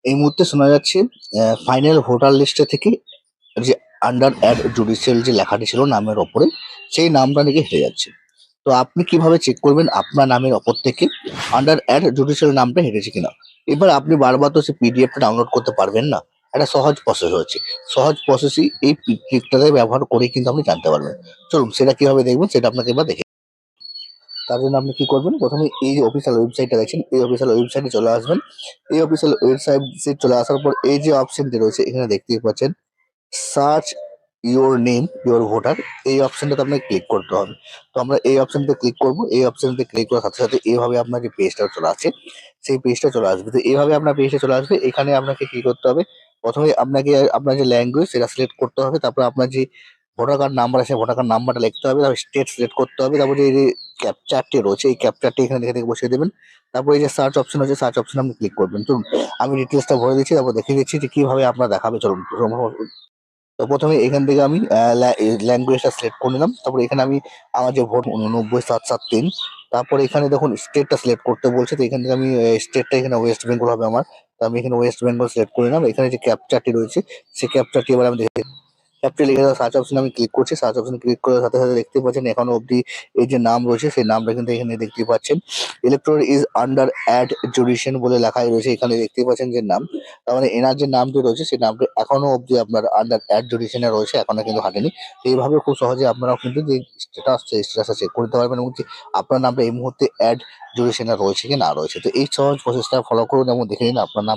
এই মুহূর্তে শোনা যাচ্ছে ফাইনাল ভোটার লিস্টে থেকে যে আন্ডার অ্যাড জুডিশিয়াল যে লেখাটি ছিল নামের ওপরে, সেই নামটা নাকি হেরে যাচ্ছে। তো আপনি কিভাবে চেক করবেন আপনার নামের ওপর থেকে আন্ডার অ্যাড জুডিশিয়াল নামটা হেরেছে কিনা? এবার আপনি বারবার তো সেই পিডিএফটা ডাউনলোড করতে পারবেন না। একটা সহজ প্রসেস রয়েছে। সহজ প্রসেসই এই ট্রিকটাকে ব্যবহার করেই কিন্তু আপনি জানতে পারবেন। চলুন সেটা কিভাবে দেখবেন সেটা আপনাকে এবার দেখে তার জন্য আপনি কি করবেন, প্রথমে এই যে অফিসিয়াল ওয়েবসাইটটা দেখছেন, এই অফিসিয়াল ওয়েবসাইটে চলে আসবেন। এই অফিসিয়াল ওয়েবসাইট চলে আসার পর এই যে অপশনটি রয়েছে এখানে দেখতেই পাচ্ছেন, search your name your voter, এই অপশনটাতে আপনাকে ক্লিক করতে হবে। তো আমরা এই অপশনটাতে ক্লিক করব। এই অপশনটাতে ক্লিক করার সাথে সাথে এইভাবে আপনার যে পেজটা চলে আসছে, সেই পেজটা চলে আসবে। তো এইভাবে আপনার পেজটা চলে আসবে। এখানে আপনাকে কি করতে হবে, প্রথমে আপনাকে আপনার যে ল্যাঙ্গুয়েজ সেটা সিলেক্ট করতে হবে। তারপর আপনার যে ভোটার কার্ড নাম্বার আছে ভোটার কার্ড নাম্বারটা লিখতে হবে। তারপর স্টেট সিলেক্ট করতে হবে। তারপরে এই যে ক্যাপচারটি রয়েছে এই ক্যাপচারটি এখানে লিখে থেকে বসিয়ে দেবেন। তারপর এই যে সার্চ অপশন আছে সার্চ অপশনে আপনি ক্লিক করবেন। চলুন আমি ডিটেলসটা ভরে দিচ্ছি, তারপর দেখিয়ে দিচ্ছি যে কিভাবে আপনার দেখাবে। চলুন তো প্রথমে এখান থেকে আমি ল্যাঙ্গুয়েজটা সিলেক্ট করে নিলাম। তারপরে এখানে আমি আমার যে ভোট 89,773, তারপরে এখানে দেখুন স্টেটটা সিলেক্ট করতে বলছে। তো এখান থেকে আমি স্টেটটা এখানে ওয়েস্ট বেঙ্গল হবে আমার। তো আমি এখানে ওয়েস্ট বেঙ্গল সিলেক্ট করে নিলাম। এখানে যে ক্যাপচারটি রয়েছে সেই ক্যাপচারটি এবার আমি দেখে ক্যাপচার লিখে সার্চ অপশনে আমি ক্লিক করছি। সার্চ অপশনে ক্লিক করার সাথে সাথে দেখতে পাচ্ছেন এখনো অবধি এই যে নাম রয়েছে সেই নামটা কিন্তু এখানে দেখতে পাচ্ছেন, ইলেকট্রোর ইজ আন্ডার অ্যাড জুডিশিয়াল বলে লেখাই রয়েছে। এখানে দেখতে পাচ্ছেন যে নাম, তার মানে এনার যে নামটি রয়েছে সেই নামটি এখনো অবধি আপনার আন্ডার অ্যাড জুডিশিয়ালে রয়েছে, এখনো কিন্তু হাঁটেনি। তো এইভাবে খুব সহজে আপনারাও কিন্তু যে স্ট্যাটাসটা চেক করতে পারবেন এবং যে আপনার নামটা এই মুহূর্তে অ্যাড জুডিশিয়ালে রয়েছে কি না রয়েছে। তো এই সহজ প্রসেসটা ফলো করুন এবং দেখে নিন আপনার নাম